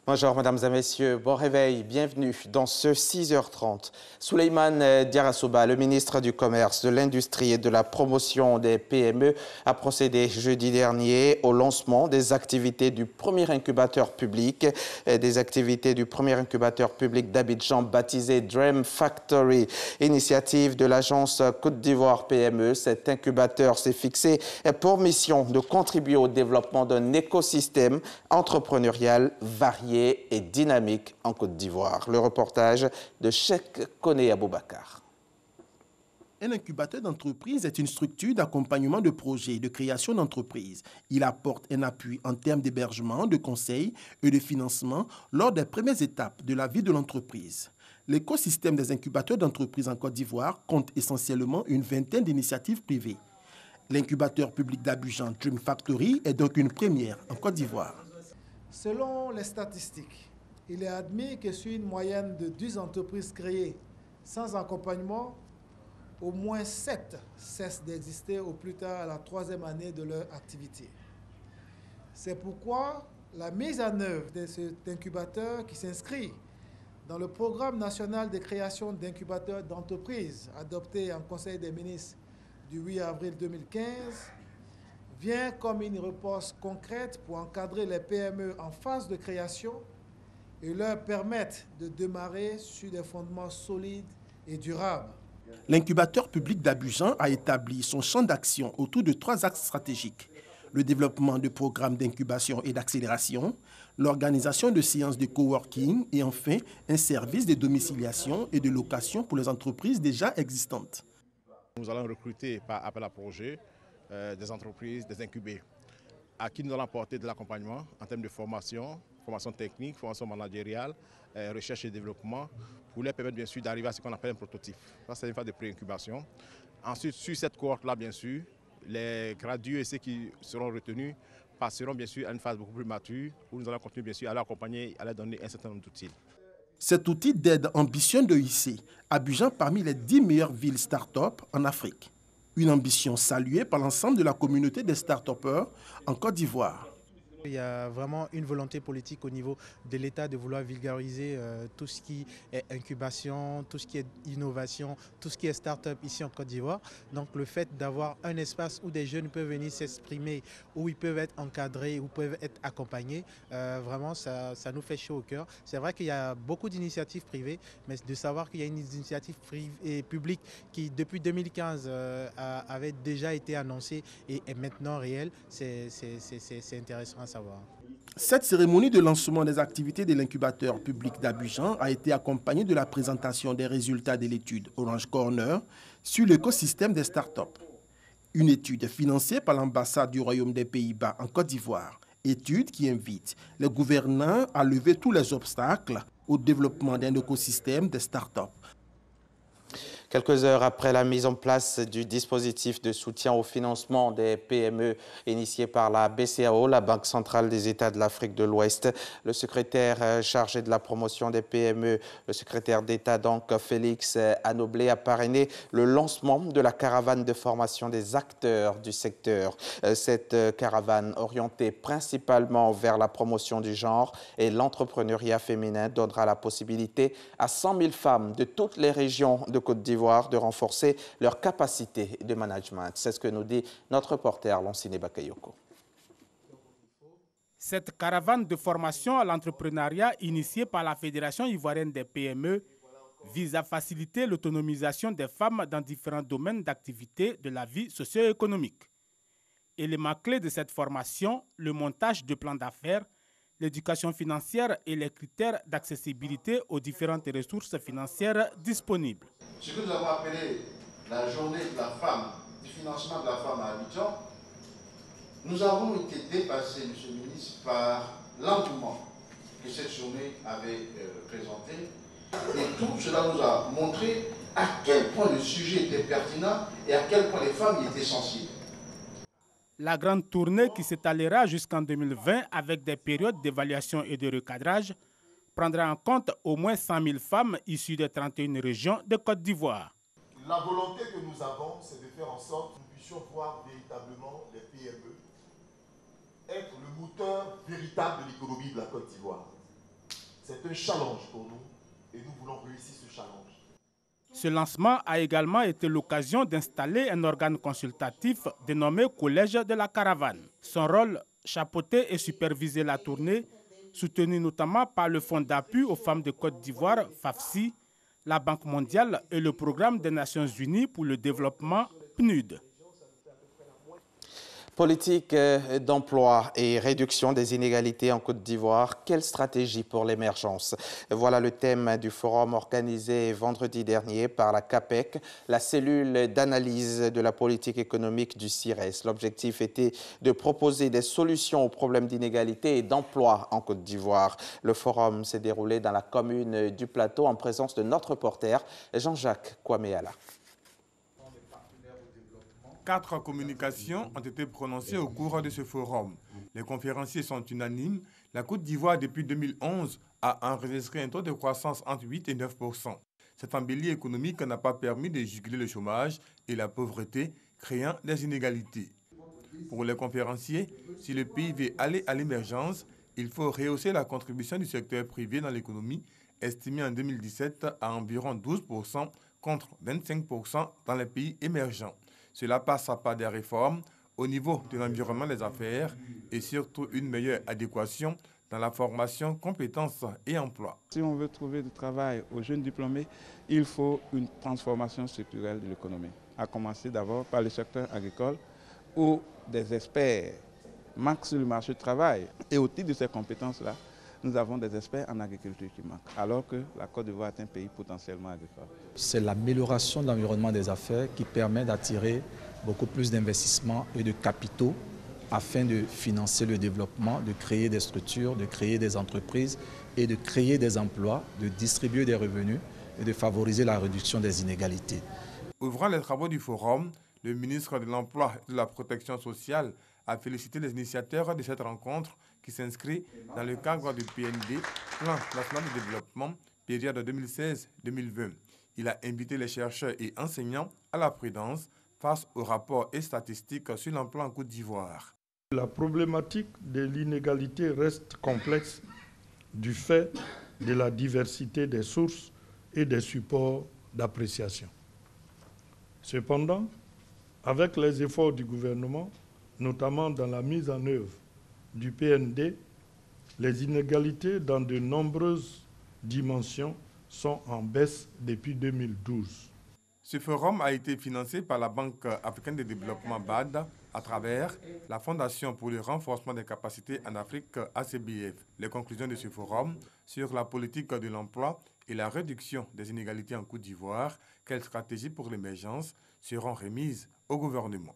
Bonjour mesdames et messieurs, bon réveil, bienvenue dans ce 6h30. Souleymane Diarra-Souba, le ministre du Commerce, de l'Industrie et de la Promotion des PME, a procédé jeudi dernier au lancement des activités du premier incubateur public, d'Abidjan baptisé Dream Factory, initiative de l'agence Côte d'Ivoire PME. Cet incubateur s'est fixé pour mission de contribuer au développement d'un écosystème entrepreneurial varié et dynamique en Côte d'Ivoire. Le reportage de Cheikh Koné Aboubakar. Un incubateur d'entreprise est une structure d'accompagnement de projets et de création d'entreprises. Il apporte un appui en termes d'hébergement, de conseil et de financement lors des premières étapes de la vie de l'entreprise. L'écosystème des incubateurs d'entreprises en Côte d'Ivoire compte essentiellement une vingtaine d'initiatives privées. L'incubateur public d'Abidjan Dream Factory est donc une première en Côte d'Ivoire. Selon les statistiques, il est admis que sur une moyenne de 10 entreprises créées sans accompagnement, au moins 7 cessent d'exister au plus tard à la 3e année de leur activité. C'est pourquoi la mise en œuvre de cet incubateur qui s'inscrit dans le programme national de création d'incubateurs d'entreprises adopté en Conseil des ministres du 8 avril 2015 vient comme une réponse concrète pour encadrer les PME en phase de création et leur permettre de démarrer sur des fondements solides et durables. L'incubateur public d'Abidjan a établi son champ d'action autour de 3 axes stratégiques: le développement de programmes d'incubation et d'accélération, l'organisation de séances de coworking et enfin un service de domiciliation et de location pour les entreprises déjà existantes. Nous allons recruter par appel à projet des entreprises, des incubés, à qui nous allons apporter de l'accompagnement en termes de formation technique, formation managériale, recherche et développement, pour leur permettre bien sûr d'arriver à ce qu'on appelle un prototype. Ça, c'est une phase de pré-incubation. Ensuite, sur cette cohorte-là, bien sûr, les gradués et ceux qui seront retenus passeront bien sûr à une phase beaucoup plus mature, où nous allons continuer bien sûr à l'accompagner, à leur donner un certain nombre d'outils. Cet outil d'aide ambitionne de hisser Abidjan parmi les 10 meilleures villes start-up en Afrique. Une ambition saluée par l'ensemble de la communauté des start-upers en Côte d'Ivoire. Il y a vraiment une volonté politique au niveau de l'État de vouloir vulgariser tout ce qui est incubation, tout ce qui est innovation, tout ce qui est start-up ici en Côte d'Ivoire. Donc le fait d'avoir un espace où des jeunes peuvent venir s'exprimer, où ils peuvent être encadrés, où ils peuvent être accompagnés, vraiment ça nous fait chaud au cœur. C'est vrai qu'il y a beaucoup d'initiatives privées, mais de savoir qu'il y a une initiative privée et publique qui depuis 2015 avait déjà été annoncée et est maintenant réelle, c'est intéressant à savoir. Cette cérémonie de lancement des activités de l'incubateur public d'Abidjan a été accompagnée de la présentation des résultats de l'étude Orange Corner sur l'écosystème des startups. Une étude financée par l'ambassade du Royaume des Pays-Bas en Côte d'Ivoire. Étude qui invite les gouvernants à lever tous les obstacles au développement d'un écosystème des startups. Quelques heures après la mise en place du dispositif de soutien au financement des PME initié par la BCEAO, la Banque centrale des États de l'Afrique de l'Ouest, le secrétaire chargé de la promotion des PME, le secrétaire d'État donc Félix Anoblé, a parrainé le lancement de la caravane de formation des acteurs du secteur. Cette caravane, orientée principalement vers la promotion du genre et l'entrepreneuriat féminin, donnera la possibilité à 100 000 femmes de toutes les régions de Côte d'Ivoire de renforcer leur capacité de management. C'est ce que nous dit notre reporter Lonsine Bakayoko. Cette caravane de formation à l'entrepreneuriat initiée par la Fédération ivoirienne des PME vise à faciliter l'autonomisation des femmes dans différents domaines d'activité de la vie socio-économique. Élément clé de cette formation, le montage de plans d'affaires, l'éducation financière et les critères d'accessibilité aux différentes ressources financières disponibles. Ce que nous avons appelé la journée de la femme, du financement de la femme à Abidjan, nous avons été dépassés, M. le ministre, par l'engouement que cette journée avait présenté. Et tout cela nous a montré à quel point le sujet était pertinent et à quel point les femmes y étaient sensibles. La grande tournée qui s'étalera jusqu'en 2020 avec des périodes d'évaluation et de recadrage prendra en compte au moins 100 000 femmes issues des 31 régions de Côte d'Ivoire. La volonté que nous avons, c'est de faire en sorte que nous puissions voir véritablement les PME être le moteur véritable de l'économie de la Côte d'Ivoire. C'est un challenge pour nous et nous voulons réussir ce challenge. Ce lancement a également été l'occasion d'installer un organe consultatif dénommé Collège de la Caravane. Son rôle, chapeauter et superviser la tournée, soutenue notamment par le Fonds d'appui aux femmes de Côte d'Ivoire, FAFSI, la Banque mondiale et le Programme des Nations Unies pour le développement, PNUD. Politique d'emploi et réduction des inégalités en Côte d'Ivoire, quelle stratégie pour l'émergence? Voilà le thème du forum organisé vendredi dernier par la CAPEC, la cellule d'analyse de la politique économique du CIRES. L'objectif était de proposer des solutions aux problèmes d'inégalité et d'emploi en Côte d'Ivoire. Le forum s'est déroulé dans la commune du Plateau en présence de notre reporter Jean-Jacques Kwameala. 4 communications ont été prononcées au cours de ce forum. Les conférenciers sont unanimes. La Côte d'Ivoire, depuis 2011, a enregistré un taux de croissance entre 8 et 9%. Cette embellie économique n'a pas permis de juguler le chômage et la pauvreté, créant des inégalités. Pour les conférenciers, si le pays veut aller à l'émergence, il faut rehausser la contribution du secteur privé dans l'économie, estimée en 2017 à environ 12% contre 25% dans les pays émergents. Cela passe par des réformes au niveau de l'environnement des affaires et surtout une meilleure adéquation dans la formation, compétences et emploi. Si on veut trouver du travail aux jeunes diplômés, il faut une transformation structurelle de l'économie, à commencer d'abord par le secteur agricole où des experts manquent sur le marché du travail. Et au titre de ces compétences-là, nous avons des experts en agriculture qui manquent, alors que la Côte d'Ivoire est un pays potentiellement agricole. C'est l'amélioration de l'environnement des affaires qui permet d'attirer beaucoup plus d'investissements et de capitaux afin de financer le développement, de créer des structures, de créer des entreprises et de créer des emplois, de distribuer des revenus et de favoriser la réduction des inégalités. Ouvrant les travaux du forum, le ministre de l'Emploi et de la Protection sociale a félicité les initiateurs de cette rencontre qui s'inscrit dans le cadre du PND, Plan national de développement, période 2016-2020. Il a invité les chercheurs et enseignants à la prudence face aux rapports et statistiques sur l'emploi en Côte d'Ivoire. La problématique de l'inégalité reste complexe du fait de la diversité des sources et des supports d'appréciation. Cependant, avec les efforts du gouvernement, notamment dans la mise en œuvre du PND, les inégalités dans de nombreuses dimensions sont en baisse depuis 2012. Ce forum a été financé par la Banque africaine de développement BAD à travers la Fondation pour le renforcement des capacités en Afrique ACBF. Les conclusions de ce forum sur la politique de l'emploi et la réduction des inégalités en Côte d'Ivoire, quelles stratégies pour l'émergence seront remises au gouvernement.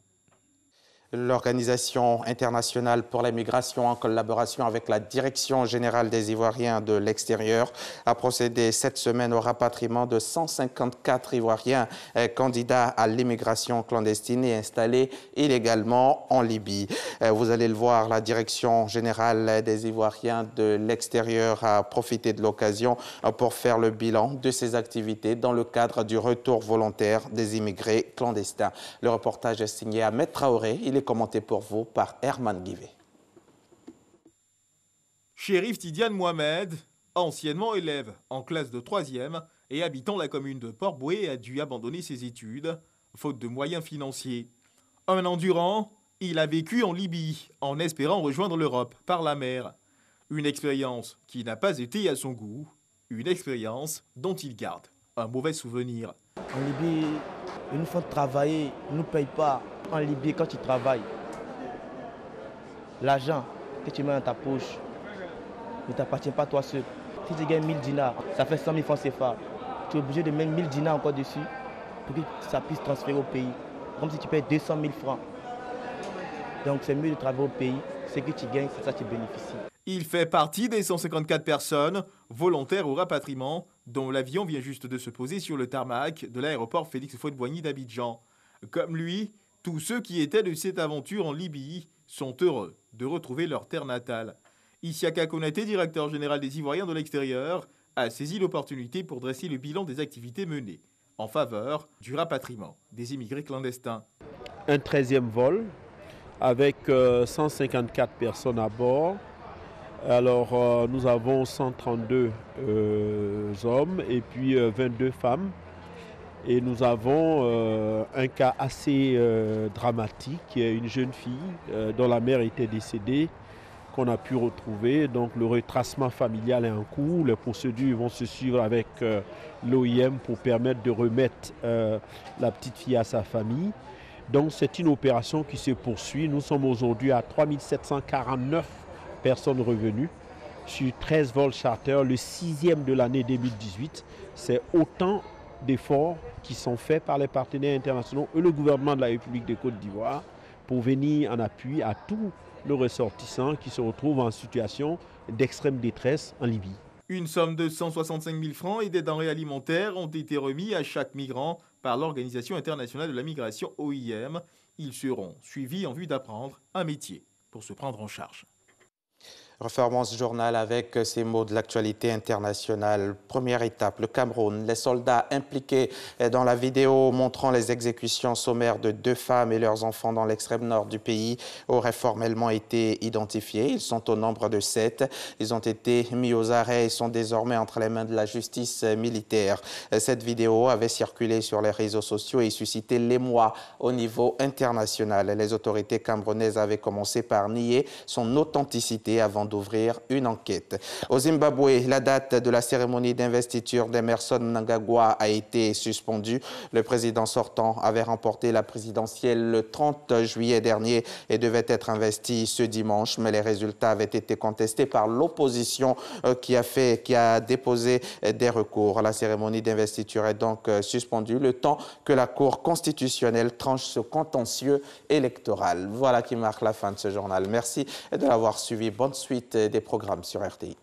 L'Organisation internationale pour la migration, en collaboration avec la Direction générale des Ivoiriens de l'extérieur, a procédé cette semaine au rapatriement de 154 Ivoiriens candidats à l'immigration clandestine et installés illégalement en Libye. Vous allez le voir, la Direction générale des Ivoiriens de l'extérieur a profité de l'occasion pour faire le bilan de ses activités dans le cadre du retour volontaire des immigrés clandestins. Le reportage est signé Ahmed Traoré. Il est commenté pour vous par Herman Guivet. Chérif Tidiane Mohamed, anciennement élève en classe de 3e et habitant la commune de Port-Bouët, a dû abandonner ses études, faute de moyens financiers. Un an durant, il a vécu en Libye, en espérant rejoindre l'Europe par la mer. Une expérience qui n'a pas été à son goût, une expérience dont il garde un mauvais souvenir. En Libye, une fois de travailler, ils ne nous payent pas. En Libye, quand tu travailles, l'argent que tu mets dans ta poche ne t'appartient pas toi seul. Si tu gagnes 1000 dinars, ça fait 100 000 francs CFA. Tu es obligé de mettre 1000 dinars encore dessus pour que ça puisse transférer au pays. Comme si tu payes 200 000 francs. Donc c'est mieux de travailler au pays. Ce que tu gagnes, c'est ça que tu bénéficies. Il fait partie des 154 personnes volontaires au rapatriement dont l'avion vient juste de se poser sur le tarmac de l'aéroport Félix Houphouët-Boigny d'Abidjan. Comme lui, tous ceux qui étaient de cette aventure en Libye sont heureux de retrouver leur terre natale. Isiaka Konaté, directeur général des Ivoiriens de l'extérieur, a saisi l'opportunité pour dresser le bilan des activités menées en faveur du rapatriement des immigrés clandestins. Un 13e vol avec 154 personnes à bord. Alors, nous avons 132 hommes et puis 22 femmes. Et nous avons un cas assez dramatique, une jeune fille dont la mère était décédée, qu'on a pu retrouver. Donc le retracement familial est en cours. Les procédures vont se suivre avec l'OIM pour permettre de remettre la petite fille à sa famille. Donc c'est une opération qui se poursuit. Nous sommes aujourd'hui à 3749 personnes revenues sur 13 vols charter, le 6e de l'année 2018. C'est autant d'efforts qui sont faits par les partenaires internationaux et le gouvernement de la République de Côte d'Ivoire pour venir en appui à tous nos ressortissants qui se retrouvent en situation d'extrême détresse en Libye. Une somme de 165 000 francs et des denrées alimentaires ont été remis à chaque migrant par l'Organisation internationale de la migration OIM. Ils seront suivis en vue d'apprendre un métier pour se prendre en charge. Refermons ce journal avec ces mots de l'actualité internationale. Première étape, le Cameroun. Les soldats impliqués dans la vidéo montrant les exécutions sommaires de 2 femmes et leurs enfants dans l'extrême nord du pays auraient formellement été identifiés. Ils sont au nombre de 7. Ils ont été mis aux arrêts et sont désormais entre les mains de la justice militaire. Cette vidéo avait circulé sur les réseaux sociaux et suscité l'émoi au niveau international. Les autorités camerounaises avaient commencé par nier son authenticité avant d'ouvrir une enquête. Au Zimbabwe, la date de la cérémonie d'investiture d'Emerson Mnangagwa a été suspendue. Le président sortant avait remporté la présidentielle le 30 juillet dernier et devait être investi ce dimanche, mais les résultats avaient été contestés par l'opposition qui a déposé des recours. La cérémonie d'investiture est donc suspendue le temps que la Cour constitutionnelle tranche ce contentieux électoral. Voilà qui marque la fin de ce journal. Merci de l'avoir suivi. Bonne suite des programmes sur RTI.